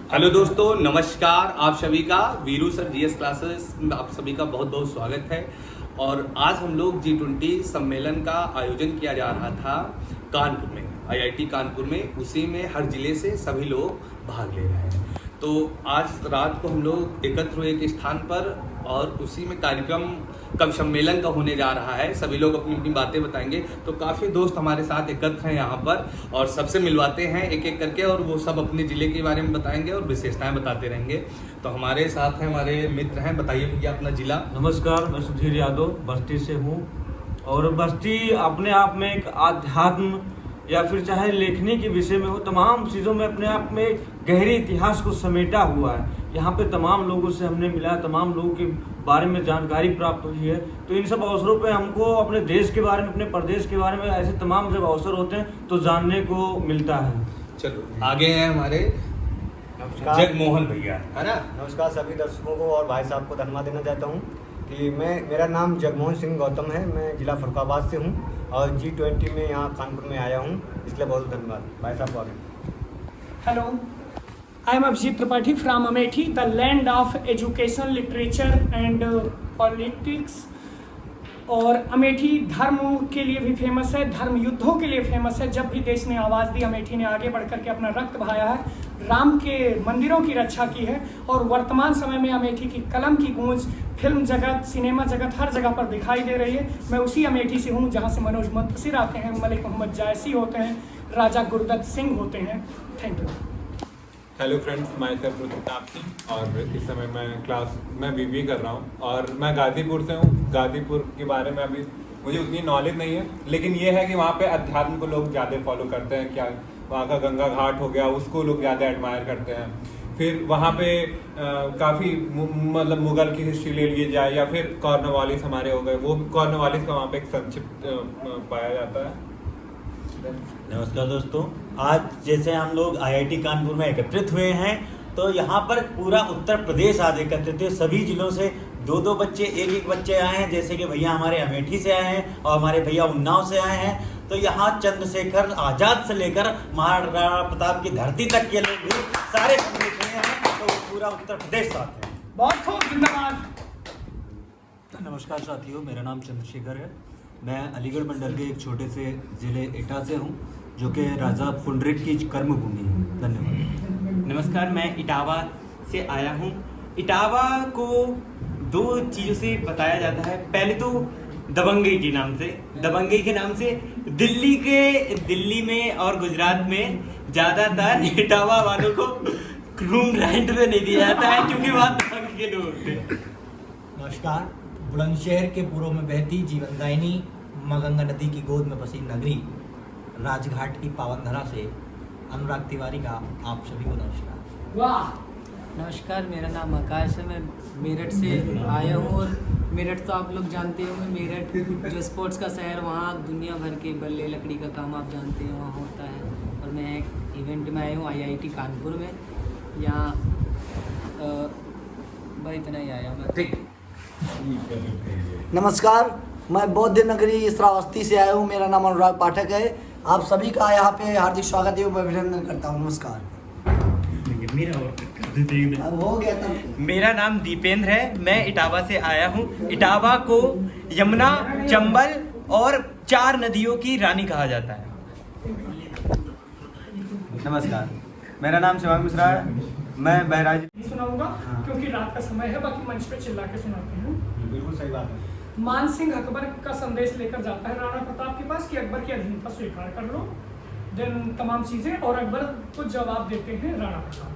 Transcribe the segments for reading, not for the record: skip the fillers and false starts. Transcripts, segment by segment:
Hello दोस्तों, नमस्कार। आप सभी का वीरू सर जीएस क्लासेस में आप सभी का बहुत बहुत स्वागत है। और आज हम लोग G20 सम्मेलन का आयोजन किया जा रहा था कानपुर में, आईआईटी कानपुर में। उसी में हर जिले से सभी लोग भाग ले रहे हैं। तो आज रात को हम लोग एकत्र हुए एक स्थान पर और उसी में कार्यक्रम कब सम्मेलन का होने जा रहा है। सभी लोग अपनी अपनी बातें बताएंगे। तो काफ़ी दोस्त हमारे साथ एकत्र हैं यहाँ पर और सबसे मिलवाते हैं एक एक करके, और वो सब अपने ज़िले के बारे में बताएंगे और विशेषताएं बताते रहेंगे। तो हमारे साथ हैं हमारे मित्र हैं। बताइए भैया अपना जिला। नमस्कार, मैं सुधीर यादव बस्ती से हूँ। और बस्ती अपने आप में एक आध्यात्म या फिर चाहे लेखनी के विषय में हो, तमाम चीज़ों में अपने आप में गहरे इतिहास को समेटा हुआ है। यहाँ पे तमाम लोगों से हमने मिला, तमाम लोगों के बारे में जानकारी प्राप्त हुई है। तो इन सब अवसरों पे हमको अपने देश के बारे में, अपने प्रदेश के बारे में, ऐसे तमाम जब अवसर होते हैं तो जानने को मिलता है। चलो आगे हैं हमारे जगमोहन भैया, है ना। नमस्कार सभी दर्शकों को और भाई साहब को धन्यवाद देना चाहता हूँ कि मेरा नाम जगमोहन सिंह गौतम है। मैं जिला फरुखाबाद से हूँ और G20 में यहाँ कानपुर में आया हूँ, इसलिए बहुत धन्यवाद। भाई साहब को आगे। Hello, I am Abhijit Tripathi from Amethi, the land of education, literature and politics। और अमेठी धर्म के लिए भी फेमस है, धर्म युद्धों के लिए फेमस है। जब भी देश ने आवाज़ दी, अमेठी ने आगे बढ़ करके अपना रक्त बहाया है, राम के मंदिरों की रक्षा की है। और वर्तमान समय में अमेठी की कलम की गूंज फिल्म जगत, सिनेमा जगत हर जगह पर दिखाई दे रही है। मैं उसी अमेठी से हूँ जहाँ से मनोज मुंतशिर आते हैं, मलिक मोहम्मद जायसी होते हैं, राजा गुरदत्त सिंह होते हैं। Thank you. Hello friends, my self Pratap Singh और इस समय मैं बीबीए कर रहा हूँ और मैं गाजीपुर से हूँ। गाजीपुर के बारे में अभी मुझे उतनी नॉलेज नहीं है, लेकिन ये है कि वहाँ पे अध्यात्म को लोग ज़्यादा फॉलो करते हैं। क्या वहाँ का गंगा घाट हो गया, उसको लोग ज़्यादा एडमायर करते हैं। फिर वहाँ पे काफ़ी मतलब मुगल की हिस्ट्री ले लिए जाए या फिर कॉर्नवालिस हमारे हो गए, वो कॉर्नवालिस का वहाँ पे एक संक्षिप्त पाया जाता है। नमस्कार दोस्तों, आज जैसे हम लोग आईआईटी कानपुर में एकत्रित हुए हैं तो यहाँ पर पूरा उत्तर प्रदेश आज एकत्रित है। सभी जिलों से दो दो बच्चे, एक एक बच्चे आए हैं। जैसे कि भैया हमारे अमेठी से आए हैं और हमारे भैया उन्नाव से आए हैं। तो यहाँ चंद्रशेखर आजाद से लेकर महाराणा प्रताप की धरती तक के लोग भी सारे सम्मिलित हुए हैं। तो पूरा उत्तर प्रदेश साथ है। बहुत खूब, जिंदाबाद। नमस्कार साथियों, मेरा नाम चंद्रशेखर है। मैं अलीगढ़ मंडल के एक छोटे से ज़िले एटा से हूँ, जो कि राजा पुंडरिक की कर्मभूमि है। धन्यवाद। नमस्कार, मैं इटावा से आया हूँ। इटावा को दो चीज़ों से बताया जाता है। पहले तो दबंगई के नाम से, दबंगई के नाम से दिल्ली में और गुजरात में ज़्यादातर इटावा वालों को रूम रेंट पे नहीं दिया जाता है, क्योंकि वहाँ दबंग के लोग होते हैं। नमस्कार, बुलंदशहर के पूर्व में बहती जीवनदायिनी माँ गंगा नदी की गोद में बसी नगरी राजघाट की पावन धरा से अनुराग तिवारी का आप सभी को नमस्कार। वाह। नमस्कार, मेरा नाम आकाश है। मैं मेरठ से आया हूँ और मेरठ तो आप लोग जानते होंगे, मेरठ जो स्पोर्ट्स का शहर, वहाँ दुनिया भर के बल्ले लकड़ी का काम आप जानते हैं वहाँ होता है। और मैं एक इवेंट में आया हूँ आईआईटी कानपुर में। यहाँ भाई इतना ही आया मैं। ठीक। नमस्कार, मैं बौद्ध नगरी श्रावस्ती से आया हूँ। मेरा नाम अनुराग पाठक है। आप सभी का यहाँ पे हार्दिक स्वागत है, मैं अभिनंदन करता हूँ। नमस्कार। अब हो गया था। मेरा नाम दीपेंद्र है। मैं इटावा से आया हूँ। इटावा को यमुना, चंबल और 4 नदियों की रानी कहा जाता है। नमस्कार, मेरा नाम शिवांग मिश्रा है। मैं बहराइच सुनाऊंगा क्योंकि रात का समय है, बाकी मंच पे चिल्ला के सुनाते हैं। बिल्कुल सही बात है। मान सिंह अकबर का संदेश लेकर जाता है राणा प्रताप के पास कि अकबर की अधीनता स्वीकार कर लो, देन तमाम चीजें। और अकबर को जवाब देते हैं राणा प्रताप।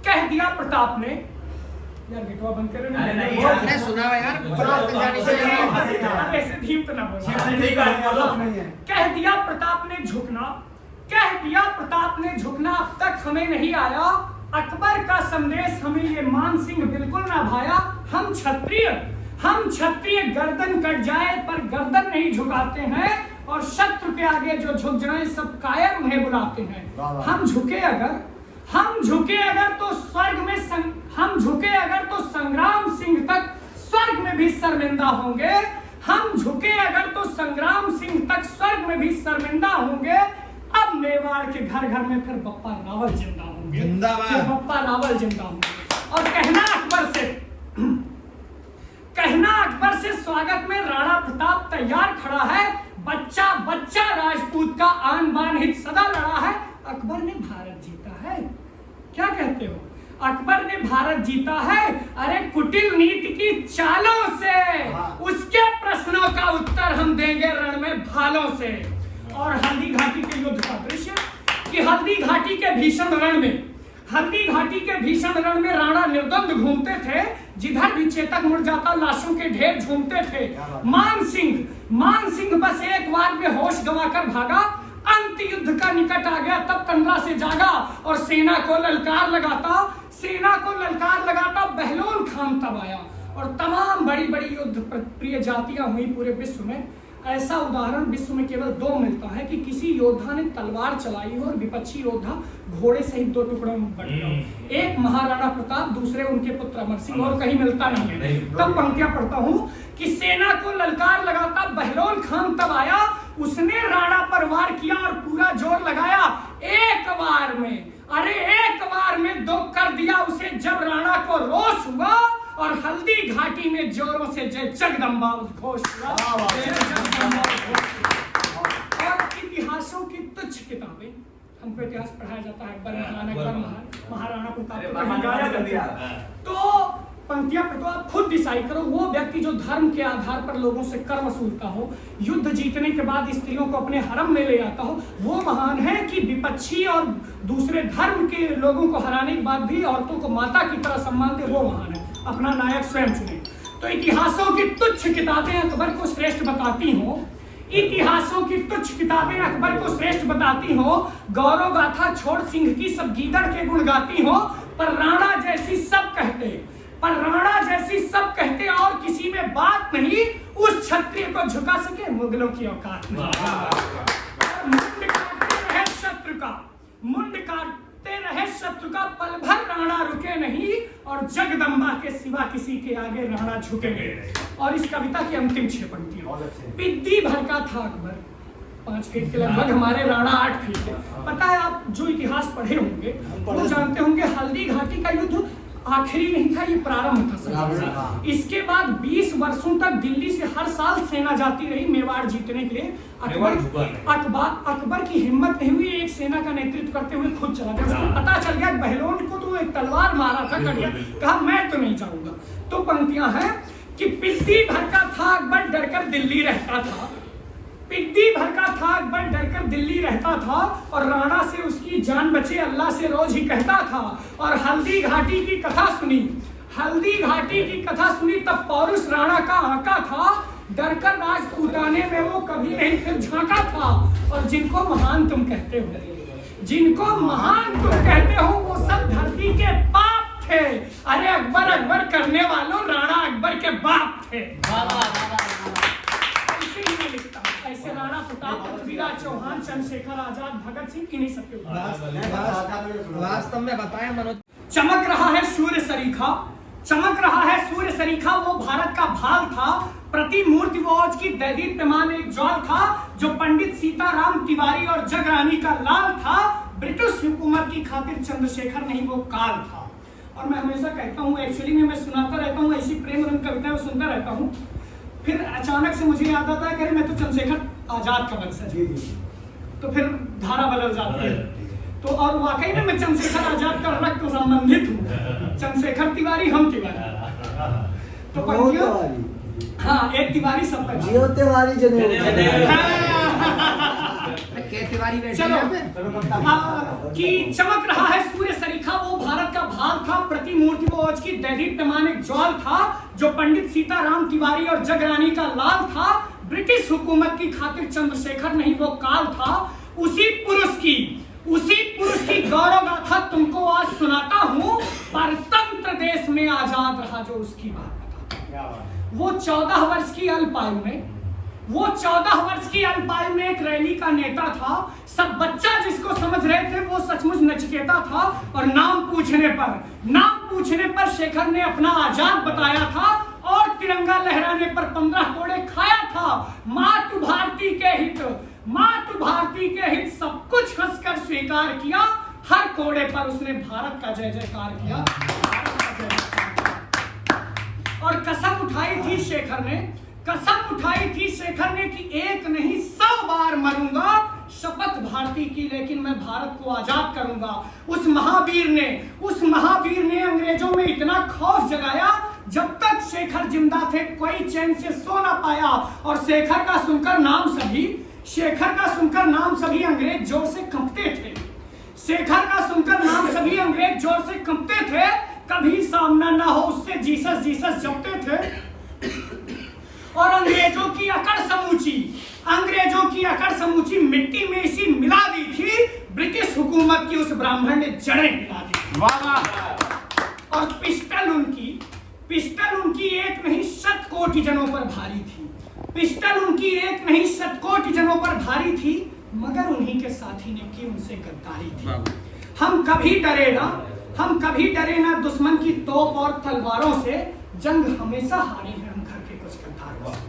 कह दिया प्रताप ने, यार गेटवा बंद करो ना। नहीं सुना यार, ऐसे धीम तो ना बोलो। कह दिया प्रताप ने झुकना, कह दिया प्रताप ने झुकना, अब तक हमें नहीं आया अकबर का संदेश, हमें ये मान सिंह बिल्कुल ना भाया। हम क्षत्रिय गर्दन कट जाए पर गर्दन नहीं झुकाते हैं, और शत्रु के आगे जो झुक जाए सब कायर उन्हें बुलाते हैं। हम झुके अगर तो स्वर्ग में हम झुके अगर तो संग्राम सिंह तक स्वर्ग में भी शर्मिंदा होंगे। हम झुके अगर तो संग्राम सिंह तक स्वर्ग में भी शर्मिंदा होंगे। अब मेवाड़ के घर घर में फिर बप्पा रावल जिंदा होंगे। होंगे जिंदाबाद। कि बप्पा रावल जिंदा होंगे। और कहना अकबर से स्वागत में राणा प्रताप तैयार खड़ा है। बच्चा बच्चा राजपूत का आन बान हित सदा लड़ा है। अकबर ने भारत जीता है। क्या कहते हो? अकबर ने भारत जीता है। अरे कुटिल नीति की चालों से, उसके प्रश्नों का उत्तर हम देंगे रण में भालों से। और हल्दी घाटी के युद्ध का दृश्य कि हल्दी घाटी के भीषण रण में राणा निर्द्वंद घूमते थे। जिधर भी चेतक मुड़ जाता लाशों के ढेर झूमते थे। मान सिंह बस एक बार में होश गंवाकर भागा। अंत युद्ध का निकट आ गया तब तंद्रा से जागा और सेना को ललकार लगाता बहलोल खान तब आया। और तमाम बड़ी बड़ी युद्ध प्रिय जातियां हुई पूरे विश्व में। ऐसा उदाहरण विश्व में केवल 2 मिलता है कि किसी योद्धा ने तलवार चलाई हो और विपक्षी योद्धा घोड़े सहित 2 टुकड़ों में बट गया। एक महाराणा प्रताप, दूसरे उनके पुत्र अमर सिंह, और कहीं मिलता नहीं है। तब पंक्तियां पढ़ता हूँ कि सेना को ललकार लगाता बहलोल खान तब आया। उसने राणा पर वार किया और पूरा जोर लगाया। एक बार में 2 कर दिया उसे जब राणा को रोष हुआ। और हल्दी घाटी में जोरों से जय जगदम्बा उद्घोष हुआ। और इतिहासों की तुच्छ किताबें, हमको इतिहास पढ़ाया जाता है अकबर महाराणा प्रताप। तो पंक्तियां पढ़ो, आप खुद डिसाइड करो। वो व्यक्ति जो धर्म के आधार पर लोगों से कर वसूलता हो, युद्ध जीतने के बाद स्त्रियों को अपने हरम में ले आता हो, वो महान है कि विपक्षी और दूसरे धर्म के लोगों को हराने के बाद भी औरतों को माता की तरह सम्मान दे, वो महान है। अपना नायक स्वयं चुने। तो इतिहासों की तुच्छ किताबें अकबर को श्रेष्ठ बताती हो। गौरव गाथा छोड़ सिंह की सब गीदड़ के गुण गाती हो। पर राणा जैसी सब कहते और किसी में बात नहीं। उस क्षत्रिय को झुका सके मुगलों की औकात नहीं। मुंड काटते रहे शत्रु का पल भर राणा रुके नहीं। और जगदम्बा के सिवा किसी के आगे राणा झुकेंगे। और इस कविता की अंतिम 6 पंक्तियां। पिद्दी भर का था अकबर 5 फीट के लगभग, हमारे राणा 8 फीट के। पता है, आप जो इतिहास पढ़े होंगे वो जानते होंगे हल्दी घाटी का युद्ध आखिरी नहीं था, ये प्रारंभ था। इसके बाद 20 वर्षों तक दिल्ली से हर साल सेना जाती रही मेवाड़ जीतने के लिए। अकबर की हिम्मत नहीं हुई एक सेना का नेतृत्व करते हुए खुद चला गया। उसको पता चल गया बहलोल को तो एक तलवार मारा था, कहा मैं तो नहीं जाऊंगा। तो पंक्तियां हैं कि पिद्दी भर का था अकबर डरकर दिल्ली रहता था। और राणा से उसकी जान बचे अल्लाह से रोज ही कहता था। और हल्दी घाटी की कथा सुनी तब पौरुष राणा का आका था। डरकर राजपूताने में वो कभी नहीं फिर झांका था। और जिनको महान तुम कहते हो वो सब धरती के पाप थे। अरे अकबर करने वालों राणा अकबर के बाप थे। ऐसे राणा प्रताप, पृथ्वीराज चौहान, चंद्रशेखर आजाद, भगत सिंह, इन्हीं सबके वास्तव में बताएं मनोज। चमक रहा है सूर्य सरीखा वो भारत का भाल था। प्रतिमूर्ति वो आज की दैदीप्यमान एक ज्वाल था। जो पंडित सीताराम तिवारी और जगरानी का लाल था। ब्रिटिश हुकूमत की खातिर चंद्रशेखर नहीं वो काल था। और मैं हमेशा कहता हूँ, एक्चुअली में मैं सुनाता रहता हूँ ऐसी प्रेम रंग कविताएं सुनता रहता हूँ। फिर अचानक से मुझे याद आता है कि मैं तो चंद्रशेखर आजाद का वंशज हूँ। तो फिर धारा बदल जाती है। तो और वाकई में मैं चंद्रशेखर आजाद का रक्त संबंधित हूँ। चंद्रशेखर तिवारी, हम तिवारी। तो हाँ, एक तिवारी सब पर जियो तिवारी जने चलो कि चमक रहा है सूर्य सरीखा वो भारत का भाग था। प्रतिमूर्ति वो आज की दैदीप्यमान एक ज्वाल था। जो पंडित सीताराम तिवारी और जगरानी का लाल था। ब्रिटिश हुकूमत की खातिर चंद्रशेखर नहीं वो काल था। उसी पुरुष की गौरव गाथा तुमको आज सुनाता हूँ। परतंत्र देश में आजाद रहा जो उसकी बात बताता। वो 14 वर्ष की अल्पायु में एक रैली का नेता था। सब बच्चा जिसको समझ रहे थे वो सचमुच नचिकेता था। और नाम पूछने पर शेखर ने अपना आजाद बताया था। और तिरंगा लहराने पर 15 कोड़े खाया था। मातृ भारती के हित सब कुछ हंसकर स्वीकार किया। हर कोड़े पर उसने भारत का जय जयकार किया, भारत का जय जयकार किया। और कसम उठाई थी शेखर ने, कसम उठाई थी शेखर ने कि एक नहीं 100 बार मरूंगा, शपथ भारती की, लेकिन मैं भारत को आजाद करूंगा। उस महावीर ने अंग्रेजों में इतना खौफ जगाया, जब तक शेखर जिंदा थे कोई चैन से सो ना पाया। और शेखर का सुनकर नाम सभी अंग्रेज जोर से कंपते थे। शेखर का सुनकर नाम सभी अंग्रेज जोर से कंपते थे। कभी सामना ना हो उससे जीसस जीसस जपते थे। और अंग्रेजों की अकड़ समूची मिट्टी में इसी मिला दी थी। ब्रिटिश हुकूमत की उस ब्राह्मण ने जड़ें हिला दी। और पिस्टल उनकी एक नहीं 100 कोटि जनों पर भारी थी। पिस्टल उनकी एक नहीं 100 कोटि जनों पर भारी थी, मगर उन्हीं के साथी ने की उनसे गद्दारी थी। हम कभी डरे ना दुश्मन की तोप और तलवारों से, जंग हमेशा हारे हैं हम घर के कुछ गद्दारों से।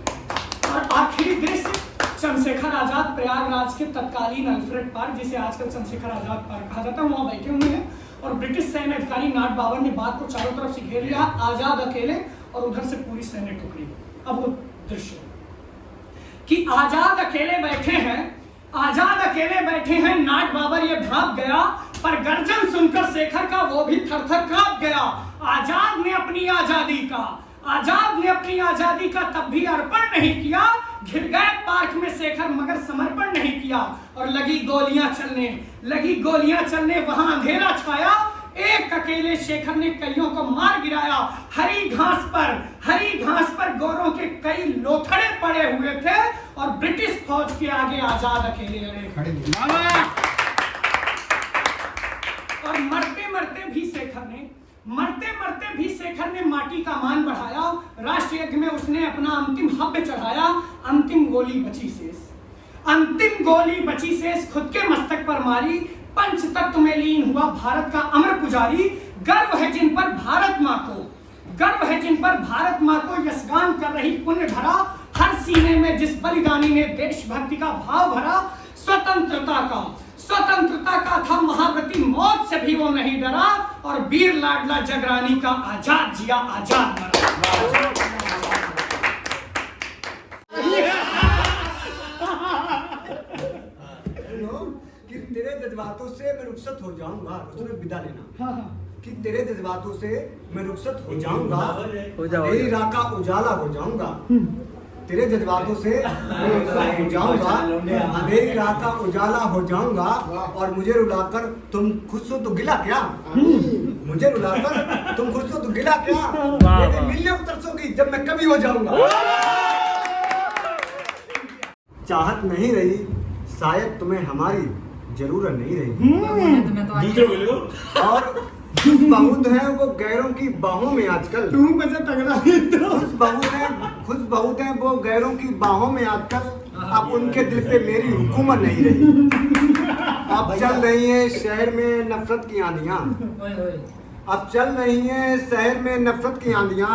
और आखिरी दृश्य चंद्रशेखर आजाद प्रयागराज के तत्कालीन अल्फ्रेड पार्क, जिसे आजकल चंद्रशेखर आजाद पार्क कहा जाता है, वहां बैठे हुए हैं। और ब्रिटिश सैन्य अधिकारी नाट बाबर ने बाग को चारों तरफ से घेर लिया, आजाद अकेले और उधर से पूरी सैन्य टुकड़ी। अब वो दृश्य कि आजाद अकेले बैठे हैं, नाट बाबर ये भाग गया, पर गर्जन सुनकर शेखर का वो भी थर-थर कांप गया। आजाद ने अपनी आजादी का तब भी अर्पण नहीं किया। घिर गए पार्क में शेखर, मगर समर्पण नहीं किया। और लगी गोलियां चलने वहां अंधेरा छाया। एक अकेले शेखर ने कईयों को मार गिराया। हरी घास पर गोरों के कई लोथड़े पड़े हुए थे, और ब्रिटिश फौज के आगे आजाद अकेले अड़े खड़े थे। और मरते मरते भी शेखर ने माटी का मान बढ़ाया। राष्ट्रीय यज्ञ में उसने अपना अंतिम हव्य चढ़ाया। अंतिम गोली बची शेष खुद के मस्तक पर मारी। पंच तत्व में लीन हुआ भारत का अमर पुजारी। गर्व है जिन पर भारत माँ को यशगान कर रही पुण्य धरा। हर सीने में जिस बलिदानी ने देशभक्ति का भाव भरा। स्वतंत्रता का था महाव्रती, मौत से भी वो नहीं डरा। और वीर लाडला जगरानी का आजाद जिया आजाद मरा। कि तेरे जज्बातों से मैं रुखसत हो जाऊंगा, उसमें विदा लेना। कि तेरे जज्बातों से मैं रुखसत हो जाऊंगा, तेरी राह का उजाला हो जाऊंगा। तेरे जज्बातों से मैं रुखसत हो जाऊंगा, अंधेरी राह का उजाला हो जाऊंगा। और मुझे रुलाकर तुम खुश हो तो गिला क्या? मुझे रुलाकर तुम खुश हो तो गिला क्या? मेरे मिलने को तरसोगी जब मैं कभी हो जाऊंगा। चाहत नहीं रही शायद तुम्हें हमारी जरूरत नहीं रही। और खुश बहुत है वो गैरों की बाहों में आजकल। खुश बहुत है वो गैरों की बाहों में आजकल। अब उनके दिल पे मेरी हुकूमत नहीं रही। अब चल रही है शहर में नफरत की आंधियां।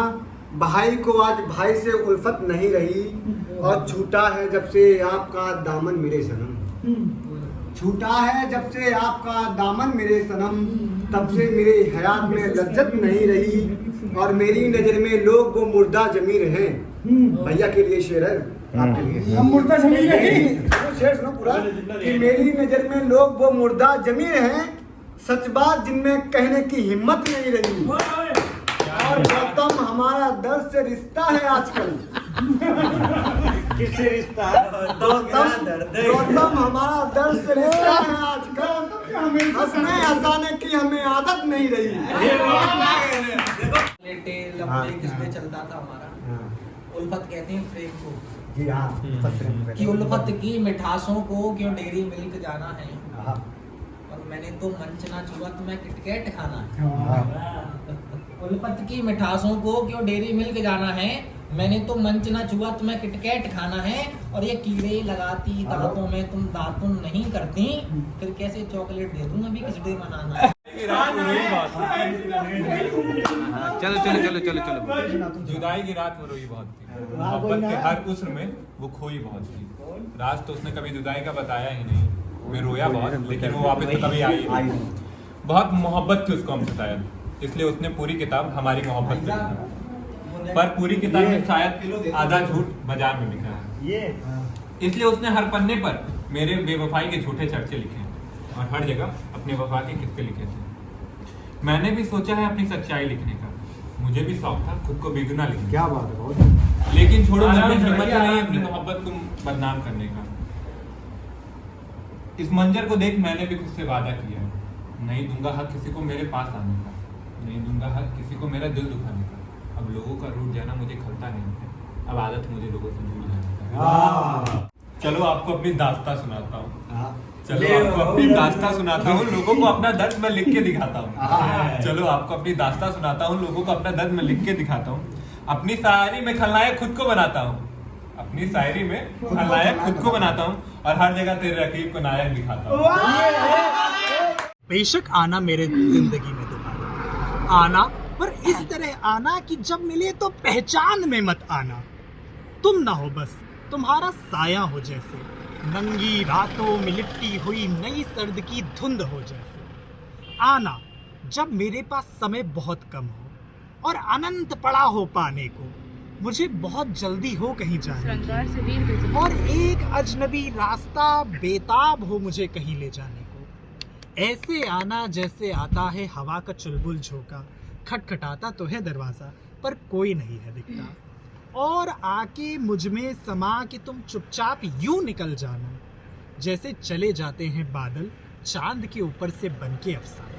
भाई को आज भाई से उल्फत नहीं रही। और छूटा है जब से आपका दामन मेरे सनम। तब से मेरे हयात में लज्जत नहीं रही। और मेरी नजर में लोग वो मुर्दा जमीर हैं। भैया के लिए शेर है, आपके लिए हम मुर्दा जमीर हैं। शेर सुनो पूरा कि मेरी नजर में लोग वो मुर्दा जमीर हैं। सच बात जिनमें कहने की हिम्मत नहीं रही। और गौतम हमारा दर्द से रिश्ता है आजकल। किससे रिश्ता? गौतम हमारा दर्द से रिश्ता है आजकल। हंसने की हमें आदत नहीं रही। किसमें चलता था हमारा उल्फत कहते हैं प्रेम को। जी हाँ, कि उल्फत की मिठासों को क्यों डेयरी मिल्क जाना है। और मैंने तो मंच ना छुआ तो मैं किटकैट खाना है। उल्फत की मिठासों को क्यों डेयरी मिल्क जाना है। मैंने तो मंच ना छुआ तो मैं किटकैट खाना है। और ये कीड़े लगाती दांतों में तुम दातुन नहीं करती, फिर कैसे चॉकलेट दे दूं अभी किस डे मनाना है। चलो। जुदाई की रात में रोई बहुत थी। मोहब्बत के हर उस्र में वो खोई बहुत थी। राज तो उसने कभी जुदाई का बताया ही नहीं। मैं रोया बहुत, लेकिन वो वापस तो कभी आई नहीं। बहुत मोहब्बत थी उसको हमसे शायद, इसलिए उसने पूरी किताब हमारी मोहब्बत पे लिखी। पर पूरी किताब में शायद आधा झूठ बाजार में लिखा है, इसलिए उसने हर पन्ने पर मेरे बेवफाई के झूठे चर्चे लिखे हैं और हर जगह अपने वफा के किस्से लिखे थे। मैंने भी सोचा है अपनी सच्चाई लिखने का, मुझे भी शौक था खुद को बेगुनाह लिखने का। क्या बात है, बहुत लेकिन छोड़ो, मुझ में हिम्मत नहीं अपनी मोहब्बत को बदनाम करने का। इस मंजर को देख मैंने भी खुद से वादा किया है, नहीं दूंगा हक किसी को मेरे पास आने का, नहीं दूंगा हक किसी को मेरा दिल दुखाने का। अब लोगों का रूठ जाना मुझे खलता नहीं है, अब आदत मुझे लोगों से दूर जाने का। चलो आपको अपनी दास्तां सुनाता हूँ, चलो आपको अपनी दास्तां सुनाता हूँ, लोगों को अपना दर्द मैं लिख के दिखाता हूँ। चलो आपको अपनी दास्तां सुनाता हूँ, लोगों को अपना दर्द मैं लिख के दिखाता हूँ। अपनी शायरी में खलनायक खुद को बनाता हूँ, अपनी शायरी में खलनायक खुद को बनाता हूँ और हर जगह तेरे रकीब को नायक दिखाता हूँ। बेशक आना मेरे जिंदगी में दोबारा आना, पर इस तरह आना कि जब मिले तो पहचान में मत आना। तुम ना हो बस तुम्हारा साया हो जैसे, नंगी रातों में लिपटी हुई नई सर्द की धुंध हो जैसे। आना जब मेरे पास समय बहुत कम हो और अनंत पड़ा हो पाने को, मुझे बहुत जल्दी हो कहीं जाने की, और एक अजनबी रास्ता बेताब हो मुझे कहीं ले जाने को। ऐसे आना जैसे आता है हवा का चुलबुल झोंका, खटखटाता तो है दरवाज़ा पर कोई नहीं है दिखता, और आके मुझ में समा कि तुम चुपचाप यूं निकल जाना, जैसे चले जाते हैं बादल चांद के ऊपर से बनके अफसाने।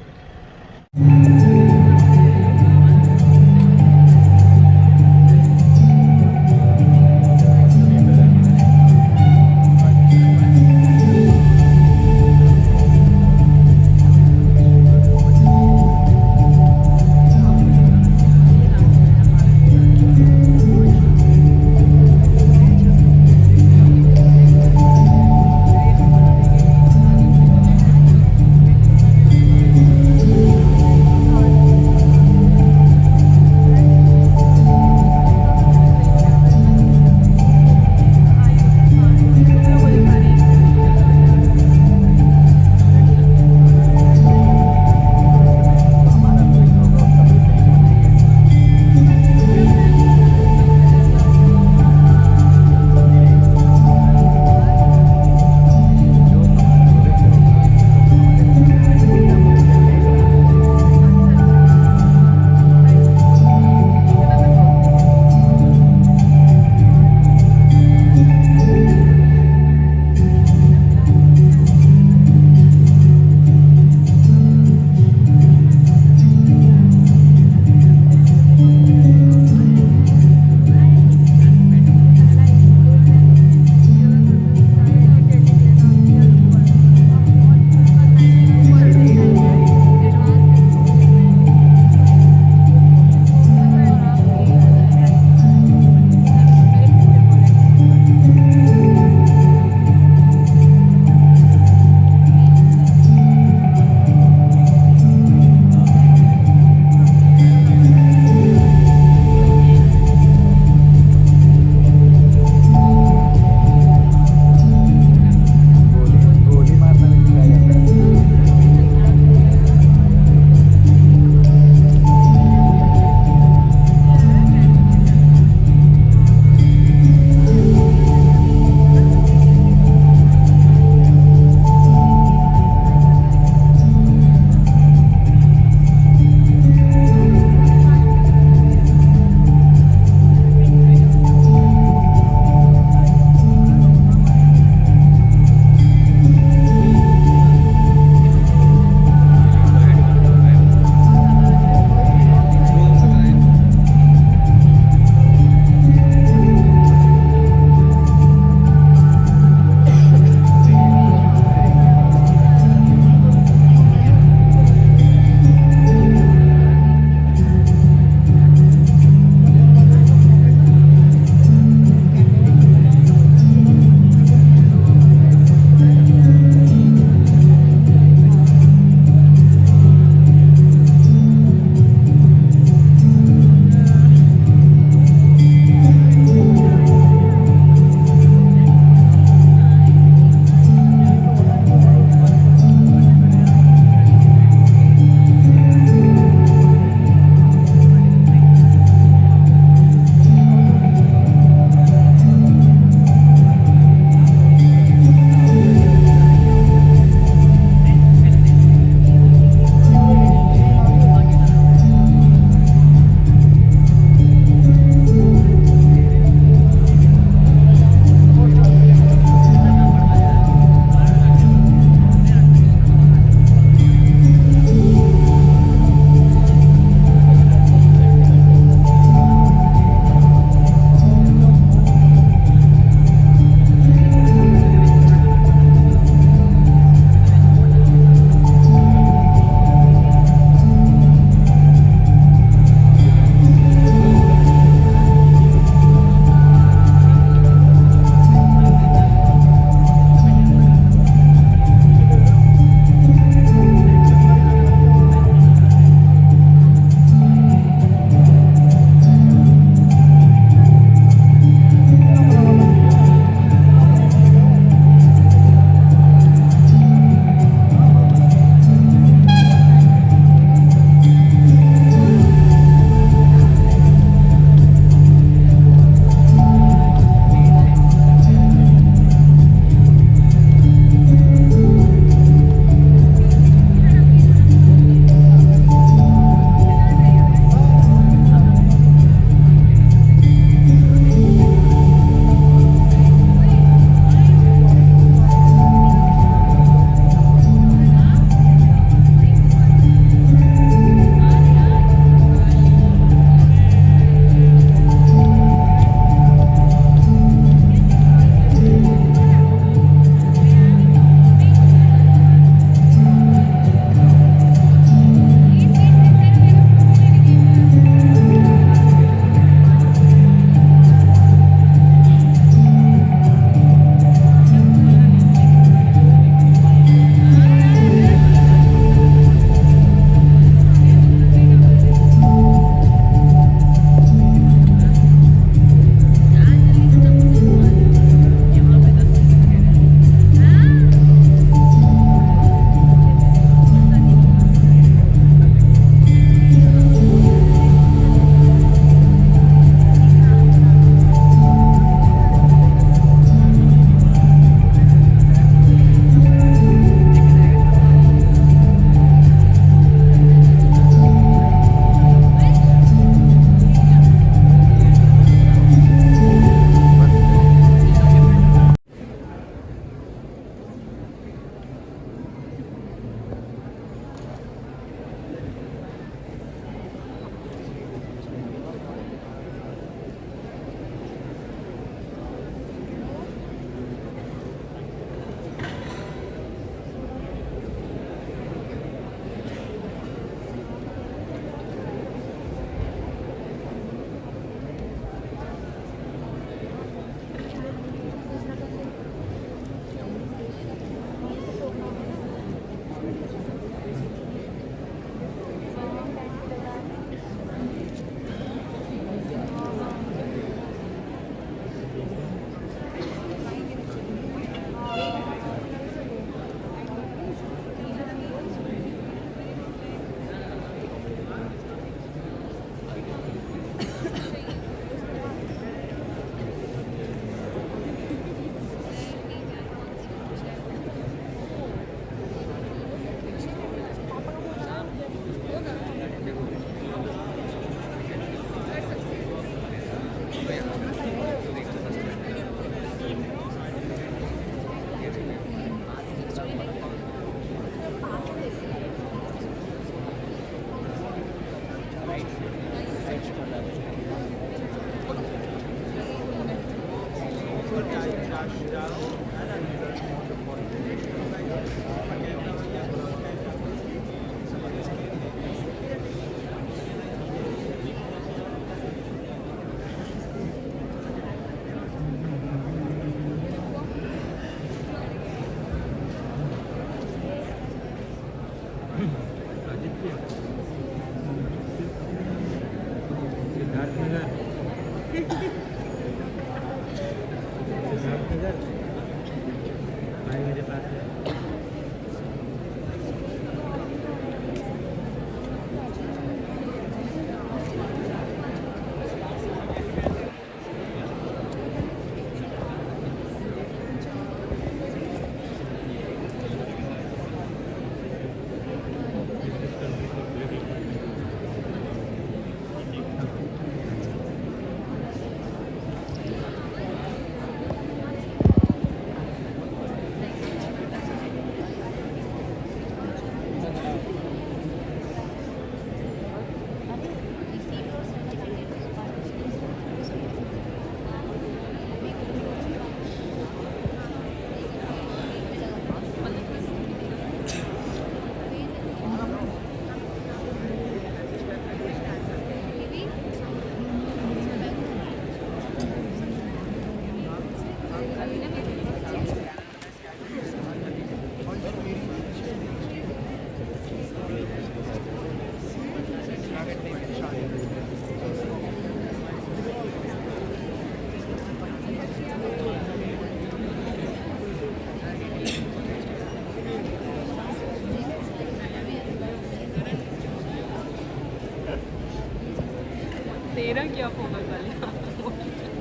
तेरा क्या फोकस वाली